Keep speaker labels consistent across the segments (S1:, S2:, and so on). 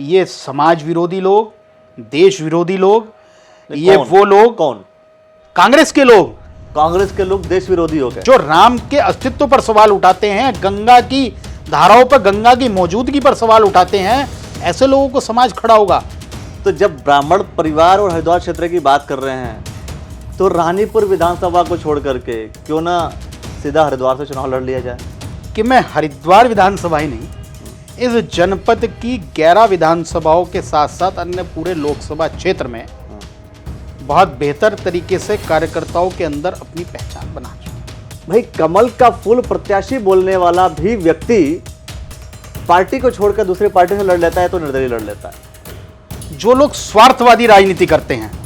S1: ये समाज विरोधी लोग, देश विरोधी लोग, ये
S2: कौन?
S1: वो लोग,
S2: कौन?
S1: कांग्रेस के लोग,
S2: कांग्रेस के लोग देश विरोधी हो गए,
S1: जो राम के अस्तित्व पर सवाल उठाते हैं, गंगा की धाराओं पर, गंगा की मौजूदगी पर सवाल उठाते हैं, ऐसे लोगों को समाज खड़ा होगा।
S2: तो जब ब्राह्मण परिवार और हरिद्वार क्षेत्र की बात कर रहे हैं तो रानीपुर विधानसभा को छोड़ करके क्यों ना सीधा हरिद्वार से चुनाव लड़ लिया जाए?
S1: कि मैं हरिद्वार विधानसभा ही नहीं, इस जनपद की 11 विधानसभाओं के साथ साथ अन्य पूरे लोकसभा क्षेत्र में बहुत बेहतर तरीके से कार्यकर्ताओं के अंदर अपनी पहचान बना चुका।
S2: भाई, कमल का फूल प्रत्याशी बोलने वाला भी व्यक्ति पार्टी को छोड़कर दूसरी पार्टी से लड़ लेता है तो निर्दलीय लड़ लेता है।
S1: जो लोग स्वार्थवादी राजनीति करते हैं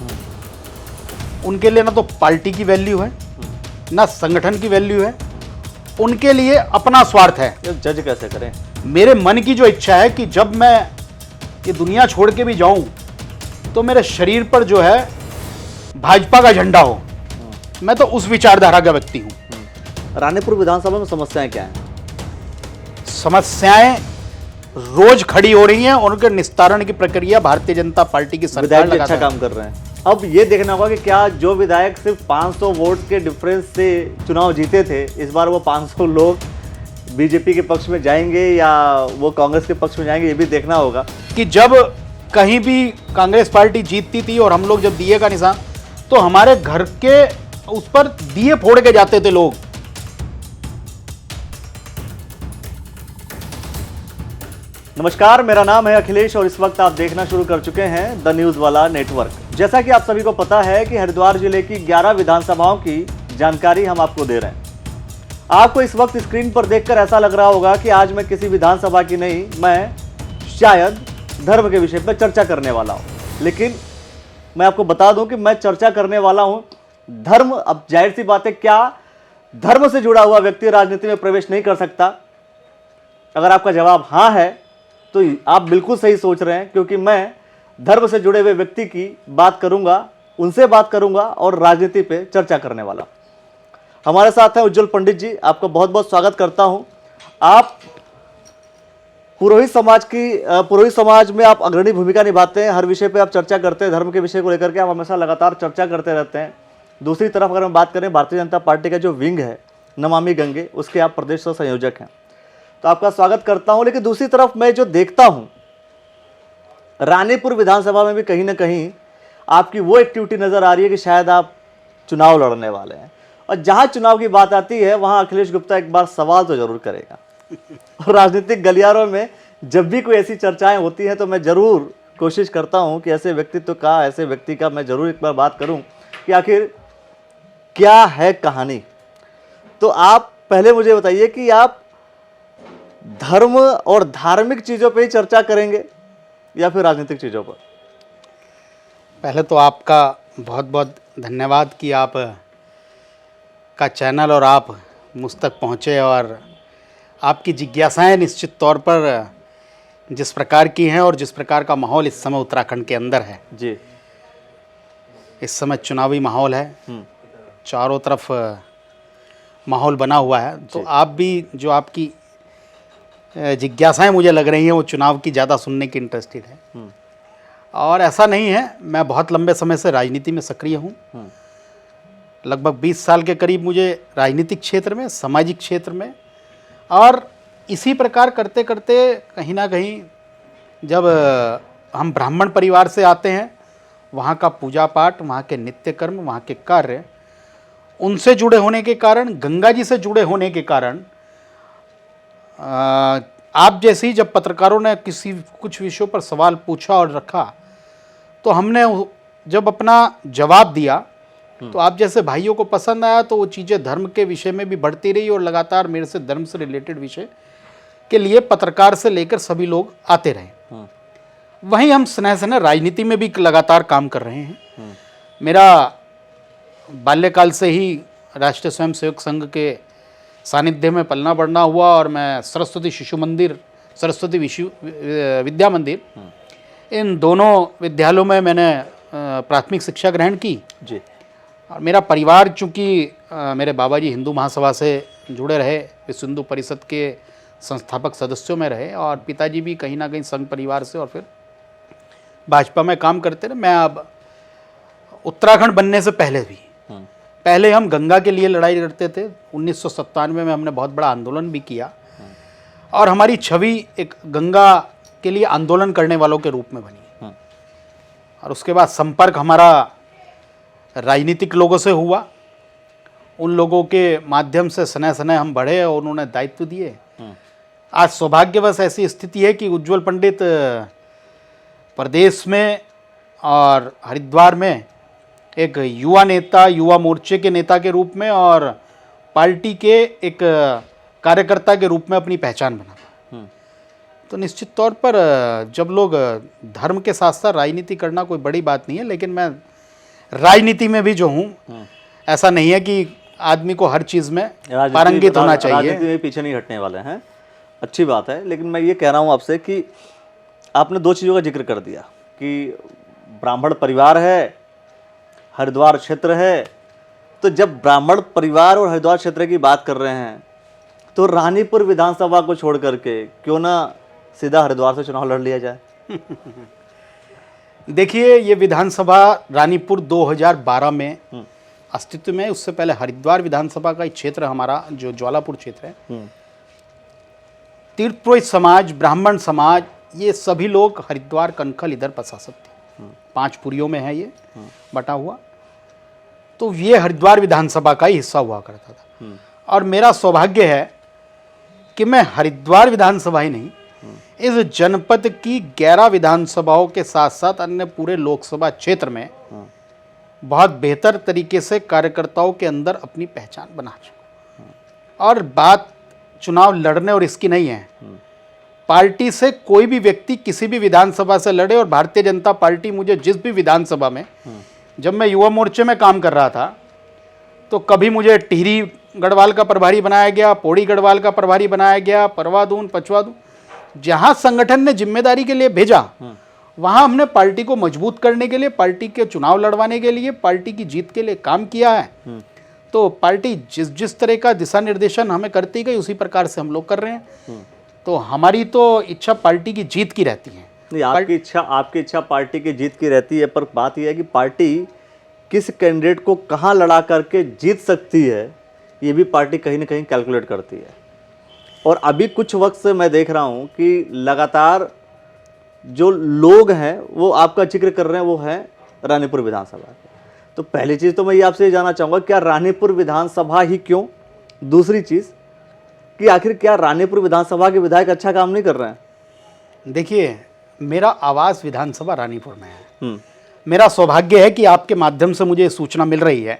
S1: उनके लिए ना तो पार्टी की वैल्यू है, ना संगठन की वैल्यू है, उनके लिए अपना स्वार्थ है।
S2: ये जज कैसे करें?
S1: मेरे मन की जो इच्छा है कि जब मैं ये दुनिया छोड़ के भी जाऊं तो मेरे शरीर पर जो है भाजपा का झंडा हो। मैं तो उस विचारधारा का व्यक्ति हूं।
S2: रानीपुर विधानसभा में समस्याएं क्या हैं?
S1: समस्याएं रोज खड़ी हो रही हैं और उनके निस्तारण की प्रक्रिया भारतीय जनता पार्टी की सरकार
S2: विधायक भी अच्छा
S1: लगातार
S2: काम कर रहे हैं। अब ये देखना होगा कि क्या जो विधायक सिर्फ 500 वोट के डिफरेंस से चुनाव जीते थे, इस बार वो 500 लोग बीजेपी के पक्ष में जाएंगे या वो कांग्रेस के पक्ष में जाएंगे, ये भी देखना होगा।
S1: कि जब कहीं भी कांग्रेस पार्टी जीतती थी और हम लोग जब दिए का निशान, तो हमारे घर के उस पर दिए फोड़ के जाते थे लोग।
S2: नमस्कार, मेरा नाम है अखिलेश और इस वक्त आप देखना शुरू कर चुके हैं द न्यूज वाला नेटवर्क। जैसा कि आप सभी को पता है कि हरिद्वार जिले की 11 विधानसभाओं की जानकारी हम आपको दे रहे हैं। आपको इस वक्त स्क्रीन पर देखकर ऐसा लग रहा होगा कि आज मैं किसी विधानसभा की नहीं, मैं शायद धर्म के विषय पर चर्चा करने वाला हूं। लेकिन मैं आपको बता दूं कि मैं चर्चा करने वाला हूं धर्म। अब जाहिर सी बात है, क्या धर्म से जुड़ा हुआ व्यक्ति राजनीति में प्रवेश नहीं कर सकता? अगर आपका जवाब हाँ है तो आप बिल्कुल सही सोच रहे हैं, क्योंकि मैं धर्म से जुड़े हुए व्यक्ति की बात करूंगा, उनसे बात करूंगा और राजनीति पे चर्चा करने वाला। हमारे साथ हैं उज्जवल पंडित जी, आपका बहुत बहुत स्वागत करता हूं। आप पुरोहित समाज में आप अग्रणी भूमिका निभाते हैं, हर विषय पे आप चर्चा करते हैं, धर्म के विषय को लेकर के आप हमेशा लगातार चर्चा करते रहते हैं। दूसरी तरफ अगर हम बात करें भारतीय जनता पार्टी का जो विंग है नमामि गंगे, उसके आप प्रदेश संयोजक हैं, तो आपका स्वागत करता हूं। लेकिन दूसरी तरफ मैं जो देखता हूं, रानीपुर विधानसभा में भी कहीं ना कहीं आपकी वो एक्टिविटी नजर आ रही है कि शायद आप चुनाव लड़ने वाले हैं, और जहां चुनाव की बात आती है वहां अखिलेश गुप्ता एक बार सवाल तो जरूर करेगा। और राजनीतिक गलियारों में जब भी कोई ऐसी चर्चाएं होती हैं तो मैं जरूर कोशिश करता हूं कि ऐसे व्यक्ति का मैं जरूर एक बार बात करूं कि आखिर क्या है कहानी। तो आप पहले मुझे बताइए कि आप धर्म और धार्मिक चीजों पे ही चर्चा करेंगे या फिर राजनीतिक चीजों पर?
S1: पहले तो आपका बहुत बहुत धन्यवाद कि आप का चैनल और आप मुझ तक पहुँचे, और आपकी जिज्ञासाएं निश्चित तौर पर जिस प्रकार की हैं और जिस प्रकार का माहौल इस समय उत्तराखंड के अंदर है
S2: जी,
S1: इस समय चुनावी माहौल है, चारों तरफ माहौल बना हुआ है, तो आप भी जो आपकी जिज्ञासाएं मुझे लग रही हैं वो चुनाव की ज़्यादा सुनने की इंटरेस्टेड है। और ऐसा नहीं है, मैं बहुत लंबे समय से राजनीति में सक्रिय हूँ। लगभग 20 साल के करीब मुझे राजनीतिक क्षेत्र में, सामाजिक क्षेत्र में, और इसी प्रकार करते करते कहीं ना कहीं जब हम ब्राह्मण परिवार से आते हैं, वहाँ का पूजा पाठ, वहाँ के नित्य कर्म, वहाँ के कार्य, उनसे जुड़े होने के कारण, गंगा जी से जुड़े होने के कारण, आप जैसी जब पत्रकारों ने कुछ विषयों पर सवाल पूछा और रखा, तो हमने जब अपना जवाब दिया तो आप जैसे भाइयों को पसंद आया, तो वो चीज़ें धर्म के विषय में भी बढ़ती रही और लगातार मेरे से धर्म से रिलेटेड विषय के लिए पत्रकार से लेकर सभी लोग आते रहे। वहीं हम स्नेह स्नेह राजनीति में भी लगातार काम कर रहे हैं। मेरा बाल्यकाल से ही राष्ट्रीय स्वयंसेवक संघ के सानिध्य में पलना बढ़ना हुआ, और मैं सरस्वती शिशु मंदिर, सरस्वती विद्या मंदिर, इन दोनों विद्यालयों में मैंने प्राथमिक शिक्षा ग्रहण की जी। और मेरा परिवार, चूँकि मेरे बाबा जी हिंदू महासभा से जुड़े रहे, विश्व हिंदू परिषद के संस्थापक सदस्यों में रहे, और पिताजी भी कहीं ना कहीं संघ परिवार से और फिर भाजपा में काम करते रहे। मैं अब उत्तराखंड बनने से पहले भी, पहले हम गंगा के लिए लड़ाई करते थे। 1997 में हमने बहुत बड़ा आंदोलन भी किया और हमारी छवि एक गंगा के लिए आंदोलन करने वालों के रूप में बनी। और उसके बाद संपर्क हमारा राजनीतिक लोगों से हुआ, उन लोगों के माध्यम से सने सने हम बढ़े और उन्होंने दायित्व दिए। आज सौभाग्यवश ऐसी स्थिति है कि उज्जवल पंडित प्रदेश में और हरिद्वार में एक युवा नेता, युवा मोर्चे के नेता के रूप में और पार्टी के एक कार्यकर्ता के रूप में अपनी पहचान बना। तो निश्चित तौर पर जब लोग धर्म के साथ साथ राजनीति करना कोई बड़ी बात नहीं है, लेकिन मैं राजनीति में भी जो हूँ, ऐसा नहीं है कि आदमी को हर चीज़ में पारंगित होना चाहिए।
S2: राजनीति में पीछे नहीं हटने वाले हैं, अच्छी बात है। लेकिन मैं ये कह रहा हूँ आपसे कि आपने दो चीज़ों का जिक्र कर दिया कि ब्राह्मण परिवार है, हरिद्वार क्षेत्र है। तो जब ब्राह्मण परिवार और हरिद्वार क्षेत्र की बात कर रहे हैं तो रानीपुर विधानसभा को छोड़ करके क्यों ना सीधा हरिद्वार से चुनाव लड़ लिया जाए?
S1: देखिए, ये विधानसभा रानीपुर 2012 में अस्तित्व में है। उससे पहले हरिद्वार विधानसभा का क्षेत्र हमारा जो ज्वालापुर क्षेत्र है, तीर्थपुरोहित समाज, ब्राह्मण समाज, ये सभी लोग हरिद्वार कनखल इधर प्रशासक थे। 5 पुरियों में है ये बटा हुआ। तो ये हरिद्वार विधानसभा का ही हिस्सा हुआ करता था। और मेरा सौभाग्य है कि मैं हरिद्वार विधानसभा ही नहीं, इस जनपद की 11 विधानसभाओं के साथ साथ अन्य पूरे लोकसभा क्षेत्र में बहुत बेहतर तरीके से कार्यकर्ताओं के अंदर अपनी पहचान बना चुका। और बात चुनाव लड़ने और इसकी नहीं है, पार्टी से कोई भी व्यक्ति किसी भी विधानसभा से लड़े, और भारतीय जनता पार्टी मुझे जिस भी विधानसभा में, जब मैं युवा मोर्चे में काम कर रहा था तो कभी मुझे टिहरी गढ़वाल का प्रभारी बनाया गया, पौड़ी गढ़वाल का प्रभारी बनाया गया, परवादून, पचवादून, जहां संगठन ने जिम्मेदारी के लिए भेजा वहां हमने पार्टी को मजबूत करने के लिए, पार्टी के चुनाव लड़वाने के लिए, पार्टी की जीत के लिए काम किया है। तो पार्टी जिस जिस तरह का दिशा निर्देशन हमें करती गई उसी प्रकार से हम लोग कर रहे हैं। तो हमारी तो इच्छा पार्टी की जीत की रहती है।
S2: नहीं, आपकी इच्छा पार्टी की जीत की रहती है, पर बात यह है कि पार्टी किस कैंडिडेट को कहां लड़ा करके जीत सकती है, ये भी पार्टी कहीं ना कहीं कैलकुलेट करती है। और अभी कुछ वक्त से मैं देख रहा हूं कि लगातार जो लोग हैं वो आपका जिक्र कर रहे हैं, वो है रानीपुर विधानसभा। तो पहली चीज़ तो मैं ये आपसे जानना चाहूँगा, क्या रानीपुर विधानसभा ही क्यों? दूसरी चीज़ कि आखिर क्या रानीपुर विधानसभा के विधायक अच्छा काम नहीं कर रहे हैं?
S1: देखिए, मेरा आवास विधानसभा रानीपुर में है। मेरा सौभाग्य है कि आपके माध्यम से मुझे सूचना मिल रही है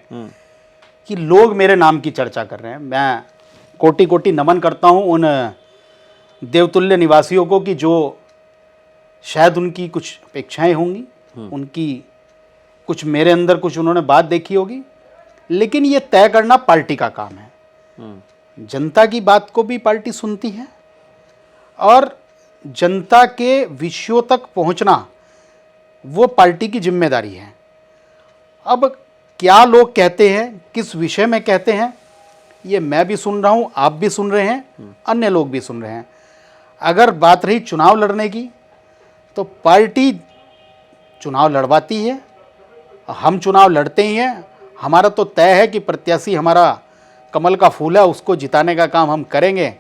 S1: कि लोग मेरे नाम की चर्चा कर रहे हैं। मैं कोटि कोटि नमन करता हूं उन देवतुल्य निवासियों को कि जो शायद उनकी कुछ अपेक्षाएं होंगी, उनकी कुछ मेरे अंदर कुछ उन्होंने बात देखी होगी, लेकिन ये तय करना पार्टी का काम है। जनता की बात को भी पार्टी सुनती है और जनता के विषयों तक पहुंचना वो पार्टी की जिम्मेदारी है। अब क्या लोग कहते हैं, किस विषय में कहते हैं, ये मैं भी सुन रहा हूँ, आप भी सुन रहे हैं, अन्य लोग भी सुन रहे हैं। अगर बात रही चुनाव लड़ने की, तो पार्टी चुनाव लड़वाती है, हम चुनाव लड़ते ही हैं। हमारा तो तय है कि प्रत्याशी हमारा कमल का फूल है, उसको जिताने का काम हम करेंगे।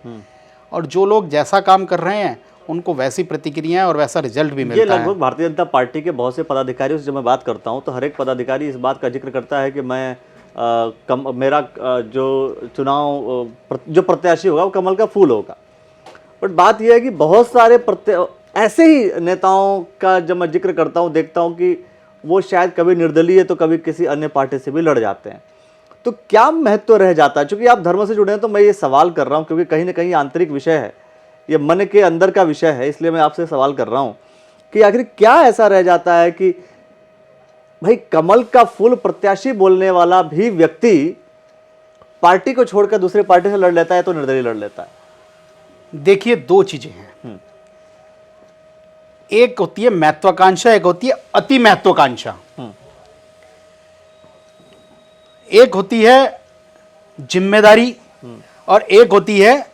S1: और जो लोग जैसा काम कर रहे हैं उनको वैसी प्रतिक्रियाएं और वैसा रिजल्ट भी मिलता है।
S2: लगभग भारतीय जनता पार्टी के बहुत से पदाधिकारियों से जब मैं बात करता हूं तो हर एक पदाधिकारी इस बात का जिक्र करता है कि मैं मेरा जो चुनाव जो प्रत्याशी होगा वो कमल का फूल होगा। बट बात यह है कि बहुत सारे ऐसे ही नेताओं का जब मैं जिक्र करता हूं देखता हूं कि वो शायद कभी निर्दलीय तो कभी किसी अन्य पार्टी से भी लड़ जाते हैं। तो क्या महत्व रह जाता है? चूंकि आप धर्म से जुड़े हैं तो मैं ये सवाल कर रहा हूं, क्योंकि कहीं ना कहीं आंतरिक विषय है, ये मन के अंदर का विषय है, इसलिए मैं आपसे सवाल कर रहा हूं कि आखिर क्या ऐसा रह जाता है कि भाई कमल का फूल प्रत्याशी बोलने वाला भी व्यक्ति पार्टी को छोड़कर दूसरे पार्टी से लड़ लेता है तो निर्दलीय लड़ लेता है?
S1: देखिए, दो चीजें हैं। एक होती है महत्वाकांक्षा, एक होती है अति महत्वाकांक्षा। एक होती है जिम्मेदारी और एक होती है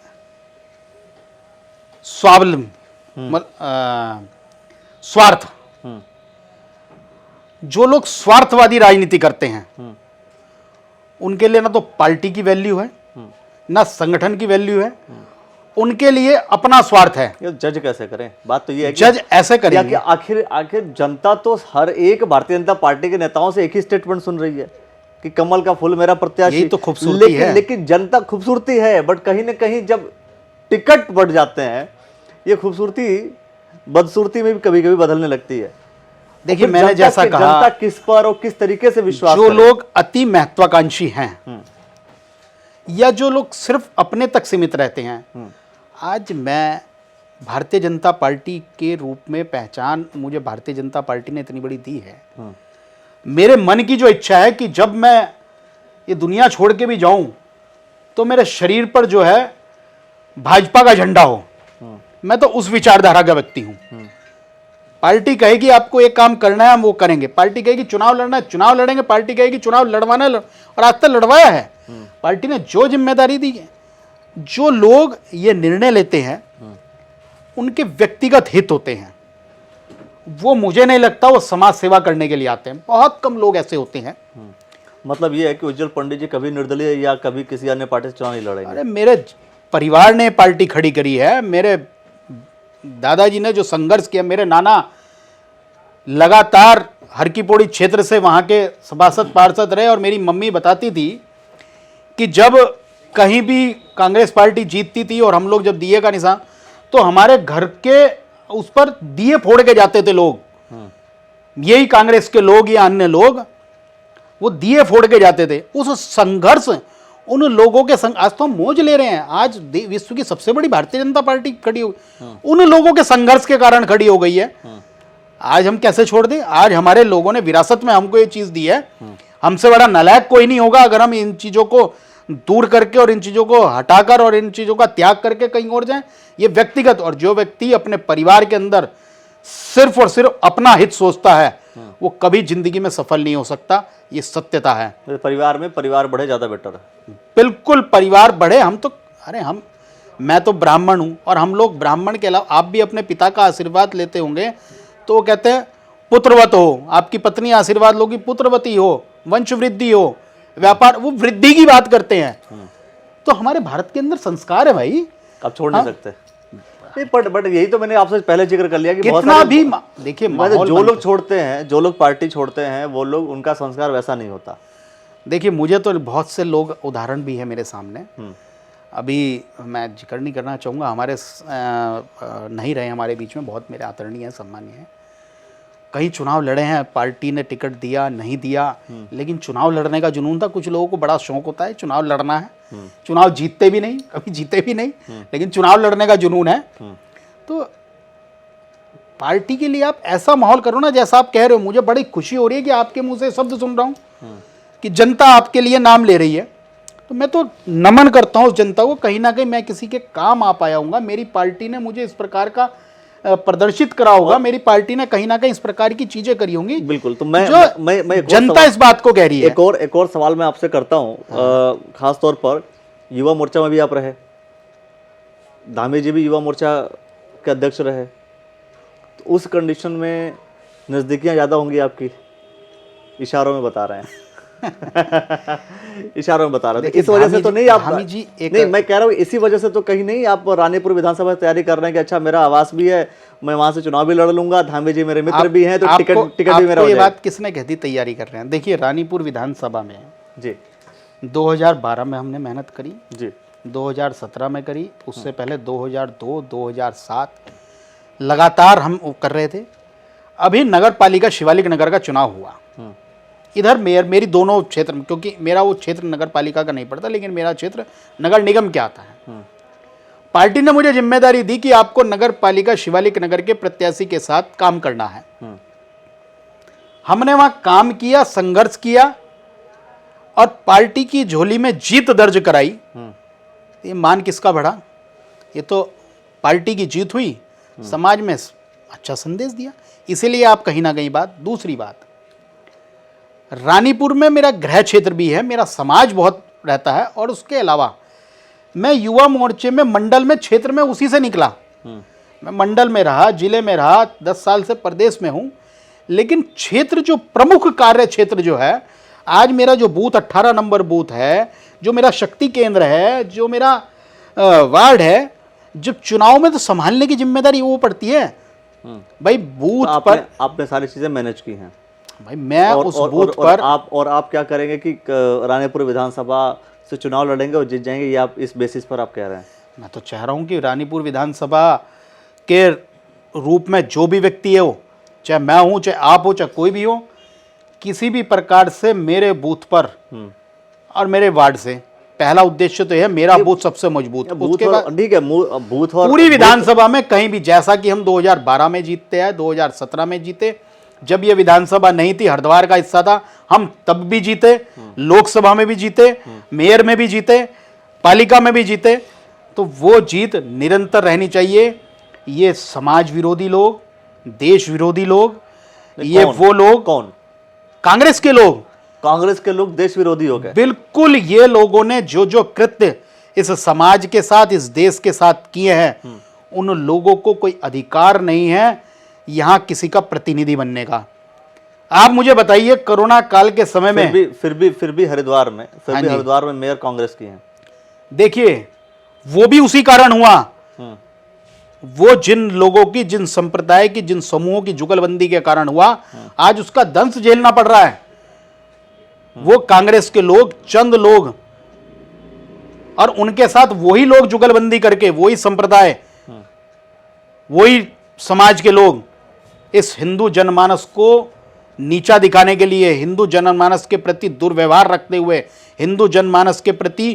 S1: स्वावलंबी, स्वार्थ। जो लोग स्वार्थवादी राजनीति करते हैं उनके लिए ना तो पार्टी की वैल्यू है, ना संगठन की वैल्यू है, उनके लिए अपना स्वार्थ है।
S2: ये जज कैसे करें? बात तो ये है कि
S1: जज ऐसे करेंगे
S2: कि आखिर जनता तो हर एक भारतीय जनता पार्टी के नेताओं से एक ही स्टेटमेंट सुन रही है कि कमल का फूल मेरा प्रत्याशी।
S1: यही तो खूबसूरती है।
S2: लेकिन जनता खूबसूरती है, बट कहीं ना कहीं जब टिकट बढ़ जाते हैं ये खूबसूरती बदसूरती में भी कभी कभी बदलने लगती है।
S1: देखिए,
S2: फिर
S1: मैंने जैसा कहा,
S2: जनता किस पर और किस तरीके से विश्वास
S1: जो
S2: करे?
S1: लोग अति महत्वाकांक्षी हैं या जो लोग सिर्फ अपने तक सीमित रहते हैं, आज मैं भारतीय जनता पार्टी के रूप में पहचान मुझे भारतीय जनता पार्टी ने इतनी बड़ी दी है। मेरे मन की जो इच्छा है कि जब मैं ये दुनिया छोड़ के भी जाऊं तो मेरे शरीर पर जो है भाजपा का झंडा हो। मैं तो उस विचारधारा का व्यक्ति हूं। पार्टी कहेगी आपको एक काम करना है, हम वो करेंगे। पार्टी कहेगी चुनाव लड़ना है, चुनाव लड़ेंगे। पार्टी कहेगी चुनाव लड़वाना है, और आज तक लड़वाया है। पार्टी ने जो जिम्मेदारी दी है, जो लोग ये निर्णय लेते हैं उनके व्यक्तिगत हित होते हैं। वो मुझे नहीं लगता वो समाज सेवा करने के लिए आते हैं। बहुत कम लोग ऐसे होते हैं।
S2: मतलब ये है कि उज्जवल पंडित जी कभी निर्दलीय या कभी किसी अन्य पार्टी से चुनाव नहीं लड़ेंगे?
S1: अरे मेरे परिवार ने पार्टी खड़ी करी है। मेरे दादाजी ने जो संघर्ष किया, मेरे नाना लगातार हर की पौड़ी क्षेत्र से वहाँ के सभासद पार्षद रहे, और मेरी मम्मी बताती थी कि जब कहीं भी कांग्रेस पार्टी जीतती थी और हम लोग जब दिए का निशान, तो हमारे घर के उस पर दिए फोड़ के जाते थे लोग। यही कांग्रेस के लोग या अन्य लोग वो दिए फोड़ के जाते थे। उस संघर्ष, उन लोगों के संग, आज तो हम मौज ले रहे हैं। आज विश्व की सबसे बड़ी भारतीय जनता पार्टी खड़ी हो, उन लोगों के संघर्ष के कारण खड़ी हो गई है। आज हम कैसे छोड़ दें? आज हमारे लोगों ने विरासत में हमको ये चीज दी है। हमसे बड़ा नालायक कोई नहीं होगा अगर हम इन चीजों को दूर करके और इन चीजों को हटाकर और इन चीजों का त्याग करके कहीं और जाएं। ये व्यक्तिगत, और जो व्यक्ति अपने परिवार के अंदर सिर्फ और सिर्फ अपना हित सोचता है वो कभी जिंदगी में सफल नहीं हो सकता। ये सत्यता है।
S2: परिवार में परिवार बढ़े ज्यादा बेटर है।
S1: बिल्कुल परिवार बढ़े। हम तो, अरे मैं तो ब्राह्मण हूं, और हम लोग ब्राह्मण के अलावा, आप भी अपने पिता का आशीर्वाद लेते होंगे तो वो कहते हैं पुत्रवत हो, आपकी पत्नी आशीर्वाद लोगी पुत्रवती हो, वंश वृद्धि हो, व्यापार, वो वृद्धि की बात करते हैं। तो हमारे भारत के अंदर संस्कार है भाई,
S2: आप छोड़ नहीं सकते। नहीं, बट यही तो मैंने आपसे पहले जिक्र कर लिया कि
S1: कितना भी देखिए,
S2: जो लोग छोड़ते हैं, जो लोग पार्टी छोड़ते हैं, वो लोग, उनका संस्कार वैसा नहीं होता।
S1: देखिए, मुझे तो बहुत से लोग उदाहरण भी है मेरे सामने। अभी मैं जिक्र नहीं करना चाहूँगा, हमारे नहीं रहे हमारे बीच में, बहुत मेरे आदरणीय हैं, सम्मानीय हैं। कहीं चुनाव लड़े हैं, पार्टी ने टिकट दिया नहीं दिया, लेकिन चुनाव लड़ने का जुनून था। कुछ लोगों को बड़ा शौक होता है चुनाव लड़ना है, चुनाव जीतते भी नहीं, कभी जीते भी नहीं, लेकिन चुनाव लड़ने का जुनून है। तो पार्टी के लिए आप ऐसा माहौल करो ना जैसा आप कह रहे हो। मुझे बड़ी खुशी हो रही है कि आपके मुंह से शब्द सुन रहा हूँ कि जनता आपके लिए नाम ले रही है। तो मैं तो नमन करता हूँ उस जनता को। कहीं ना कहीं मैं किसी के काम आ पाया हूँगा। मेरी पार्टी ने मुझे इस प्रकार का प्रदर्शित करा होगा, मेरी पार्टी ने कहीं ना कहीं इस प्रकार की चीजें करी होंगी।
S2: बिल्कुल। तो मैं
S1: जनता इस बात को कह रही है।
S2: एक और सवाल मैं आपसे करता हूँ। खास तौर पर युवा मोर्चा में भी आप रहे, धामी जी भी युवा मोर्चा के अध्यक्ष रहे, तो उस कंडीशन में नजदीकियां ज्यादा होंगी आपकी, इशारों में बता रहे हैं। इशारों में बता रहे थे। इस वजह से तो नहीं आप
S1: जी
S2: नहीं, मैं कह रहा हूँ इसी वजह से तो कहीं नहीं आप रानीपुर विधानसभा तैयारी कर रहे हैं कि अच्छा मेरा आवास भी है, मैं वहां से चुनाव भी लड़ लूंगा, धामी जी मेरे मित्र भी हैं, तो टिकट भी मेरा हो
S1: जाएगा। ये बात किसने कहती तैयारी कर रहे हैं? देखिए, रानीपुर विधानसभा में
S2: जी
S1: 2012 में हमने मेहनत करी
S2: जी,
S1: 2017 में करी, उससे पहले 2002, 2007 लगातार हम कर रहे थे। अभी नगर पालिका शिवालिक नगर का चुनाव हुआ। इधर मेरी दोनों क्षेत्र में, क्योंकि मेरा वो क्षेत्र नगर पालिका का नहीं पड़ता, लेकिन मेरा क्षेत्र नगर निगम के आता है। पार्टी ने मुझे जिम्मेदारी दी कि आपको नगर पालिका शिवालिक नगर के प्रत्याशी के साथ काम करना है। हमने वहां काम किया, संघर्ष किया और पार्टी की झोली में जीत दर्ज कराई। ये मान किसका बढ़ा? ये तो पार्टी की जीत हुई, समाज में अच्छा संदेश दिया। इसीलिए आप कहीं ना कहीं बात, दूसरी बात, रानीपुर में मेरा गृह क्षेत्र भी है, मेरा समाज बहुत रहता है, और उसके अलावा मैं युवा मोर्चे में मंडल में, क्षेत्र में उसी से निकला। मैं मंडल में रहा, जिले में रहा, 10 साल से प्रदेश में हूँ, लेकिन क्षेत्र जो प्रमुख कार्य क्षेत्र जो है, आज मेरा जो बूथ 18 नंबर बूथ है, जो मेरा शक्ति केंद्र है, जो मेरा वार्ड है, जब चुनाव में तो संभालने की जिम्मेदारी वो पड़ती है भाई। बूथ
S2: तो
S1: पर
S2: आपने सारी चीजें मैनेज की हैं
S1: भाई, मैं उस बूथ पर
S2: आप क्या करेंगे कि रानीपुर विधानसभा से चुनाव लड़ेंगे और जीत जाएंगे, ये आप इस बेसिस पर आप कह रहे हैं?
S1: मैं तो चाह रहा हूं कि रानीपुर विधानसभा के रूप में जो भी व्यक्ति है, वो चाहे मैं हूं, चाहे आप हो, चाहे कोई भी हो, किसी भी प्रकार से मेरे बूथ पर और मेरे वार्ड से पहला उद्देश्य तो यह है मेरा बूथ सबसे मजबूत। उसके बाद
S2: ठीक है, बूथ और
S1: पूरी विधानसभा में कहीं भी, जैसा कि हम 2012 में जीतते हैं, 2017 में जीते, जब ये विधानसभा नहीं थी, हरिद्वार का हिस्सा था, हम तब भी जीते, लोकसभा में भी जीते, मेयर में भी जीते, पालिका में भी जीते। तो वो जीत निरंतर रहनी चाहिए। ये समाज विरोधी लोग, देश विरोधी लोग, ये वो लोग,
S2: कौन?
S1: कांग्रेस के लोग,
S2: कांग्रेस के लोग देश विरोधी हो गए?
S1: बिल्कुल। ये लोगों ने जो जो कृत्य इस समाज के साथ, इस देश के साथ किए हैं, उन लोगों को कोई अधिकार नहीं है यहां किसी का प्रतिनिधि बनने का। आप मुझे बताइए, कोरोना काल के समय में
S2: फिर भी हरिद्वार में मेयर कांग्रेस की हैं।
S1: देखिए, वो भी उसी कारण हुआ। वो जिन लोगों की, जिन संप्रदाय की, जिन समूहों की जुगलबंदी के कारण हुआ, आज उसका दंश झेलना पड़ रहा है। वो कांग्रेस के लोग, चंद लोग, और उनके साथ वही लोग जुगलबंदी करके, वही संप्रदाय, वही समाज के लोग इस हिंदू जनमानस को नीचा दिखाने के लिए, हिंदू जनमानस के प्रति दुर्व्यवहार रखते हुए, हिंदू जनमानस के प्रति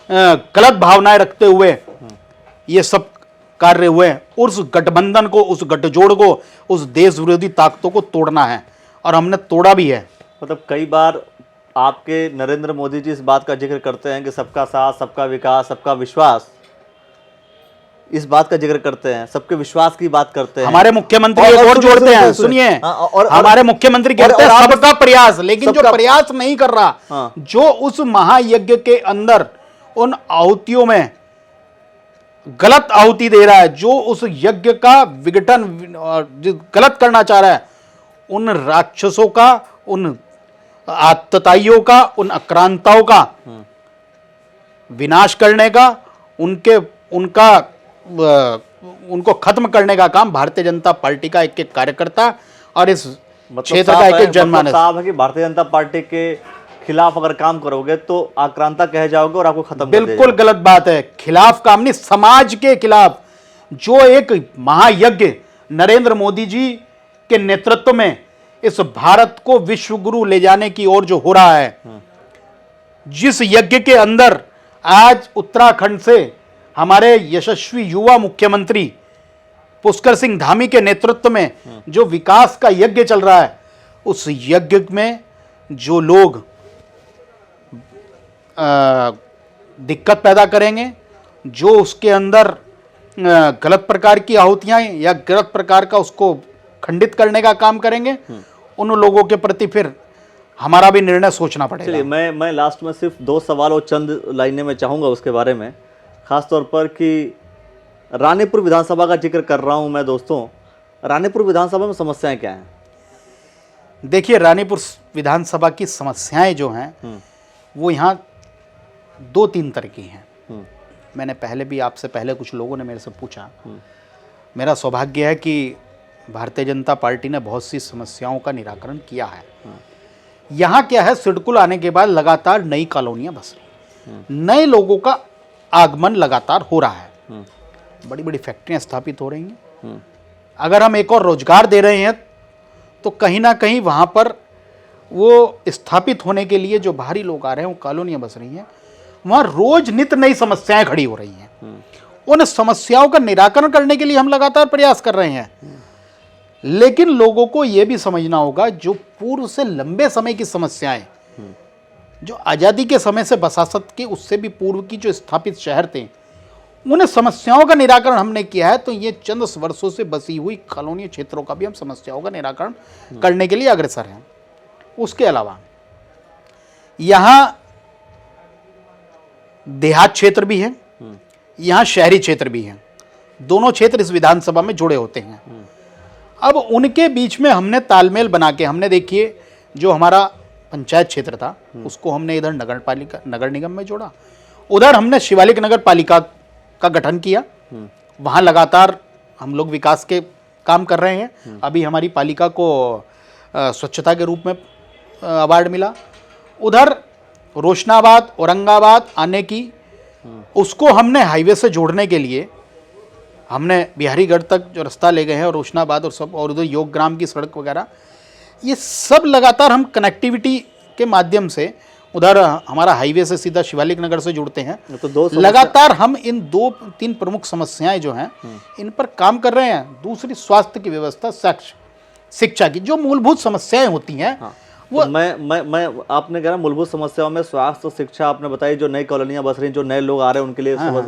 S1: गलत भावनाएं रखते हुए ये सब कार्य हुए। उस गठबंधन को, उस गठजोड़ को, उस देश विरोधी ताकतों को तोड़ना है, और हमने तोड़ा भी है।
S2: मतलब कई बार आपके नरेंद्र मोदी जी इस बात का जिक्र करते हैं कि सबका साथ, सबका विकास, सबका विश्वास, इस बात का जिक्र करते हैं, सबके विश्वास की बात करते हैं।
S1: हमारे मुख्यमंत्री एक और जोड़ते हैं, सुनिए, हमारे मुख्यमंत्री कहते हैं सबका प्रयास, लेकिन जो प्रयास नहीं कर रहा, जो उस महायज्ञ के अंदर उन आहुतियों में गलत आहुति दे रहा है, जो उस यज्ञ का विघटन गलत करना चाह रहा है, उन राक्षसों का, उन आतताइयों का, उन आक्रांताओं का विनाश करने का, उनको खत्म करने का काम भारतीय जनता पार्टी का एक एक कार्यकर्ता और इस क्षेत्र का एक एक जनमानस।
S2: साफ है कि भारतीय जनता पार्टी के खिलाफ अगर काम करोगे तो आक्रांता कह जाओगे और आपको खत्म कर देगा।
S1: बिल्कुल गलत बात है। खिलाफ काम नहीं, समाज के खिलाफ। जो एक महायज्ञ नरेंद्र मोदी जी के नेतृत्व में इस भारत को विश्व गुरु ले जाने की ओर जो हो रहा है, जिस यज्ञ के अंदर आज उत्तराखंड से हमारे यशस्वी युवा मुख्यमंत्री पुष्कर सिंह धामी के नेतृत्व में जो विकास का यज्ञ चल रहा है, उस यज्ञ में जो लोग दिक्कत पैदा करेंगे, जो उसके अंदर गलत प्रकार की आहुतियां या गलत प्रकार का उसको खंडित करने का काम करेंगे, उन लोगों के प्रति फिर हमारा भी निर्णय सोचना पड़ेगा।
S2: चलिए, मैं लास्ट में सिर्फ 2 सवाल और चंद लाइनें में चाहूंगा उसके बारे में, खासतौर पर कि रानीपुर विधानसभा का जिक्र कर रहा हूं मैं दोस्तों। रानीपुर विधानसभा में समस्याएं क्या हैं?
S1: देखिए, रानीपुर विधानसभा की समस्याएं जो हैं वो यहाँ 2-3 तरह की हैं। मैंने पहले भी, आपसे पहले कुछ लोगों ने मेरे से पूछा। मेरा सौभाग्य है कि भारतीय जनता पार्टी ने बहुत सी समस्याओं का निराकरण किया है। यहाँ क्या है, सिडकुल आने के बाद लगातार नई कॉलोनियाँ बस रही, नए लोगों का आगमन लगातार हो रहा है, बड़ी बड़ी फैक्ट्रियाँ स्थापित हो रही हैं। अगर हम एक और रोजगार दे रहे हैं तो कहीं ना कहीं वहाँ पर वो स्थापित होने के लिए जो बाहरी लोग आ रहे हैं, वो कॉलोनियाँ बस रही हैं, वहाँ रोज नित नई समस्याएं खड़ी हो रही हैं। उन समस्याओं का निराकरण करने के लिए हम लगातार प्रयास कर रहे हैं। लेकिन लोगों को यह भी समझना होगा, जो पूर्व से लंबे समय की समस्याएं, जो आज़ादी के समय से बसासत के उससे भी पूर्व की जो स्थापित शहर थे, उन समस्याओं का निराकरण हमने किया है। तो ये चंद वर्षों से बसी हुई कॉलोनी क्षेत्रों का भी हम समस्याओं का निराकरण करने के लिए अग्रसर हैं। उसके अलावा यहाँ देहात क्षेत्र भी है, यहाँ शहरी क्षेत्र भी है। दोनों क्षेत्र इस विधानसभा में जुड़े होते हैं। अब उनके बीच में हमने तालमेल बना के, हमने देखिए जो हमारा पंचायत क्षेत्र था उसको हमने इधर नगर निगम में जोड़ा, उधर हमने शिवालिक नगर पालिका का गठन किया। वहाँ लगातार हम लोग विकास के काम कर रहे हैं। अभी हमारी पालिका को स्वच्छता के रूप में अवार्ड मिला। उधर रोशनाबाद औरंगाबाद आने की, उसको हमने हाईवे से जोड़ने के लिए हमने बिहारीगढ़ तक जो रास्ता ले गए हैं, और रोशनाबाद और सब, और उधर योग ग्राम की सड़क वगैरह, ये सब लगातार हम कनेक्टिविटी के माध्यम से, उधर हमारा हाईवे से सीधा शिवालिक नगर से जुड़ते हैं।
S2: तो
S1: लगातार हम इन 2-3 प्रमुख समस्याएं जो हैं इन पर काम कर रहे हैं। दूसरी स्वास्थ्य की व्यवस्था, शिक्षा की जो मूलभूत समस्याएं होती हैं।
S2: हाँ। वो तो मैं आपने कहा मूलभूत समस्याओं में स्वास्थ्य, शिक्षा आपने बताई, जो नई कॉलोनियां बस रही हैं, जो नए लोग आ रहे हैं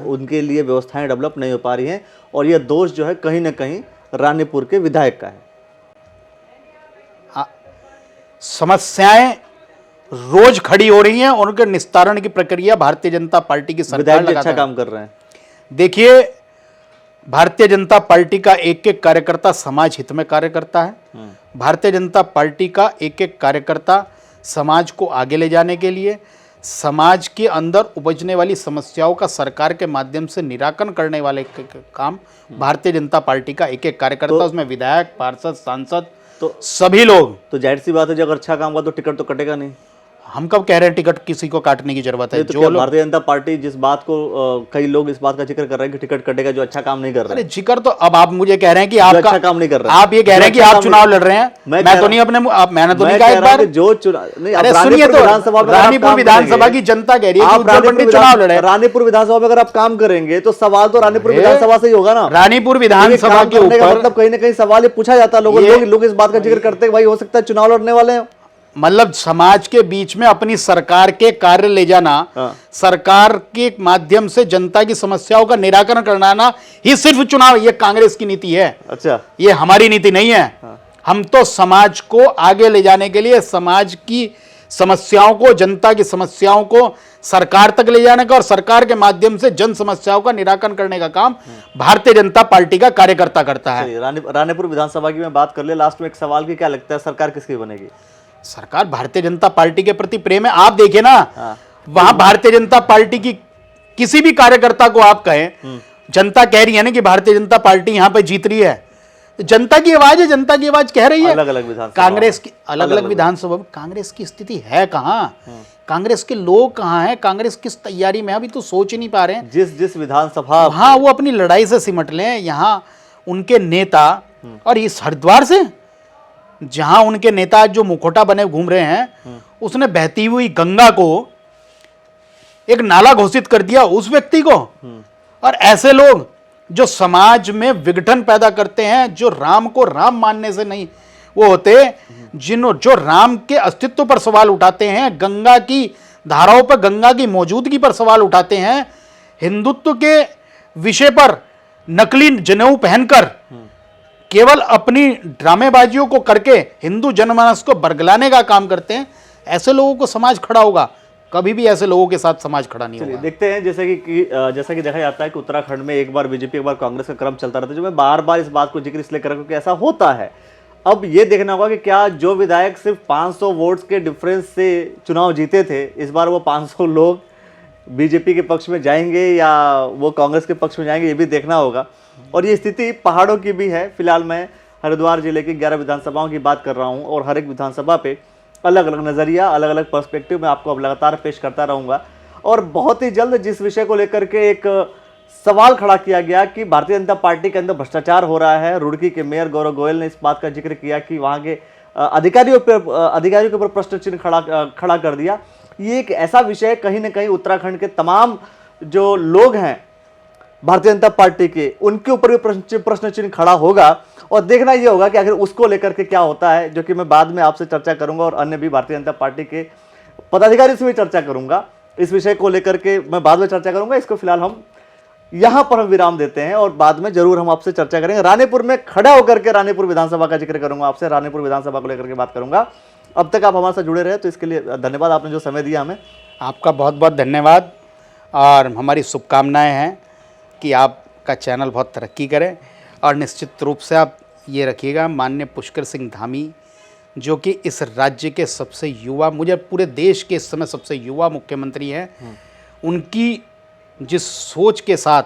S2: उनके लिए व्यवस्थाएं डेवलप नहीं हो पा रही हैं, और ये दोष जो है कहीं ना कहीं रानीपुर के विधायक का है।
S1: समस्याएं रोज खड़ी हो रही हैं और उनके निस्तारण की प्रक्रिया भारतीय जनता पार्टी की सरकार
S2: लगातार अच्छा काम कर रहे हैं।
S1: देखिए, भारतीय जनता पार्टी का एक एक कार्यकर्ता समाज हित में कार्य करता है। भारतीय जनता पार्टी का एक एक कार्यकर्ता समाज को आगे ले जाने के लिए, समाज के अंदर उपजने वाली समस्याओं का सरकार के माध्यम से निराकरण करने वाले काम भारतीय जनता पार्टी का एक एक कार्यकर्ता, उसमें विधायक, पार्षद, सांसद, तो सभी लोग।
S2: तो जाहिर सी बात है, जब अच्छा काम हुआ तो टिकट तो कटेगा नहीं।
S1: हम कब कह रहे हैं टिकट किसी को काटने की जरूरत है?
S2: तो जो भारतीय जनता पार्टी जिस बात को कई लोग इस बात का जिक्र कर रहे हैं कि टिकट कटेगा जो अच्छा काम नहीं कर रहे।
S1: अरे जिक्र तो अब आप मुझे कह रहे हैं कि आप
S2: अच्छा काम नहीं कर रहे,
S1: आप ये कह रहे हैं कि आप चुनाव लड़ रहे हैं। मैं तो नहीं अपने, मैंने तो नहीं कहा एक बार
S2: जो चुनाव नहीं।
S1: अरे सुनिए, तो रानीपुर विधानसभा की जनता कह रही है कि उज्जवल पंडित चुनाव लड़े।
S2: रानीपुर विधानसभा में अगर आप काम करेंगे तो सवाल तो रानीपुर विधानसभा से ही होगा ना।
S1: रानीपुर विधानसभा के ऊपर
S2: मतलब कहीं ना कहीं सवाल ये पूछा जाता है, लोग इस बात का जिक्र करते हैं भाई हो सकता है चुनाव लड़ने वाले हैं।
S1: मतलब समाज के बीच में अपनी सरकार के कार्य ले जाना, सरकार के माध्यम से जनता की समस्याओं का निराकरण करना ही सिर्फ चुनाव, ये कांग्रेस की नीति है।
S2: अच्छा,
S1: ये हमारी नीति नहीं है। हम तो समाज को आगे ले जाने के लिए, समाज की समस्याओं को, जनता की समस्याओं को सरकार तक ले जाने का और सरकार के माध्यम से जन समस्याओं का निराकरण करने का काम भारतीय जनता पार्टी का कार्यकर्ता करता है।
S2: रानीपुर विधानसभा की मैं बात कर ले, लास्ट में एक सवाल की, क्या लगता है सरकार किसकी बनेगी?
S1: सरकार भारतीय जनता पार्टी के प्रति प्रेम है। आप देखिए ना, वहां भारतीय जनता पार्टी की किसी भी कार्यकर्ता को आप कहें, जनता कह रही है ना कि भारतीय जनता पार्टी यहां पे जीत रही है, तो जनता की आवाज है, जनता की आवाज कह रही है।
S2: अलग अलग विधानसभा,
S1: कांग्रेस की अलग अलग विधानसभा में कांग्रेस की स्थिति है कहां? कांग्रेस के लोग कहां हैं? कांग्रेस किस तैयारी में? अभी तो सोच ही नहीं पा रहे हैं।
S2: जिस विधानसभा
S1: हाँ, वो अपनी लड़ाई से सिमट लें। यहाँ उनके नेता, और इस हरिद्वार से जहां उनके नेता जो मुखौटा बने घूम रहे हैं, उसने बहती हुई गंगा को एक नाला घोषित कर दिया उस व्यक्ति को। और ऐसे लोग जो समाज में विघटन पैदा करते हैं, जो राम को राम मानने से नहीं वो होते, जो राम के अस्तित्व पर सवाल उठाते हैं, गंगा की धाराओं पर, गंगा की मौजूदगी पर सवाल उठाते हैं, हिंदुत्व के विषय पर नकली जनेऊ पहनकर केवल अपनी ड्रामेबाजियों को करके हिंदू जनमानस को बरगलाने का काम करते हैं, ऐसे लोगों को समाज खड़ा होगा। कभी भी ऐसे लोगों के साथ समाज खड़ा नहीं होगा।
S2: देखते हैं, जैसा कि देखा जाता है कि उत्तराखंड में एक बार बीजेपी, एक बार कांग्रेस का क्रम चलता रहता है। जो मैं बार बार इस बात को जिक्र इसलिए कर रहा हूं क्योंकि ऐसा होता है। अब ये देखना होगा कि क्या जो विधायक सिर्फ 500 वोट्स के डिफरेंस से चुनाव जीते थे, इस बार वो 500 लोग बीजेपी के पक्ष में जाएंगे या वो कांग्रेस के पक्ष में जाएंगे, ये भी देखना होगा। और ये स्थिति पहाड़ों की भी है। फिलहाल मैं हरिद्वार जिले की 11 विधानसभाओं की बात कर रहा हूं और हर एक विधानसभा पे अलग अलग नज़रिया, अलग अलग पर्सपेक्टिव में आपको अब लगातार पेश करता रहूंगा। और बहुत ही जल्द जिस विषय को लेकर के एक सवाल खड़ा किया गया कि भारतीय जनता पार्टी के अंदर भ्रष्टाचार हो रहा है, रुड़की के मेयर गौरव गोयल ने इस बात का जिक्र किया कि वहाँ के अधिकारियों के ऊपर प्रश्न चिन्ह खड़ा कर दिया। ये एक ऐसा विषय कहीं ना कहीं उत्तराखंड के तमाम जो लोग हैं भारतीय जनता पार्टी के, उनके ऊपर भी प्रश्न चिन्ह खड़ा होगा। और देखना यह होगा कि आखिर उसको लेकर के क्या होता है, जो कि मैं बाद में आपसे चर्चा करूंगा और अन्य भी भारतीय जनता पार्टी के पदाधिकारी से भी चर्चा करूंगा। इस विषय को लेकर के मैं बाद में चर्चा करूंगा। इसको फिलहाल हम यहां पर हम विराम देते हैं और बाद में जरूर हम आपसे चर्चा करेंगे। रानीपुर में खड़ा होकर के रानीपुर विधानसभा का जिक्र करूंगा, आपसे रानीपुर विधानसभा को लेकर के बात करूंगा। अब तक आप हमारे साथ जुड़े रहे तो इसके लिए धन्यवाद, आपने जो समय दिया हमें।
S1: आपका बहुत बहुत धन्यवाद और हमारी शुभकामनाएं हैं कि आपका चैनल बहुत तरक्की करे और निश्चित रूप से आप ये रखिएगा, माननीय पुष्कर सिंह धामी, जो कि इस राज्य के सबसे युवा, मुझे पूरे देश के इस समय सबसे युवा मुख्यमंत्री हैं, उनकी जिस सोच के साथ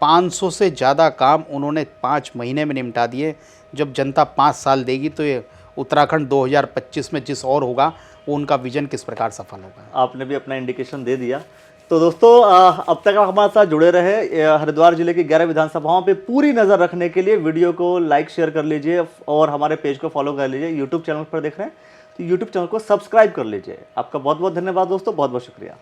S1: 500 से ज़्यादा काम उन्होंने 5 महीने में निपटा दिए। जब जनता 5 साल देगी तो ये उत्तराखंड 2025 में जिस और होगा, वो उनका विजन किस प्रकार सफल होगा।
S2: आपने भी अपना इंडिकेशन दे दिया। तो दोस्तों, अब तक आप हमारे साथ जुड़े रहे। हरिद्वार जिले की 11 विधानसभाओं पे पूरी नज़र रखने के लिए वीडियो को लाइक शेयर कर लीजिए और हमारे पेज को फॉलो कर लीजिए। यूट्यूब चैनल पर देख रहे हैं तो यूट्यूब चैनल को सब्सक्राइब कर लीजिए। आपका बहुत बहुत धन्यवाद दोस्तों, बहुत बहुत शुक्रिया।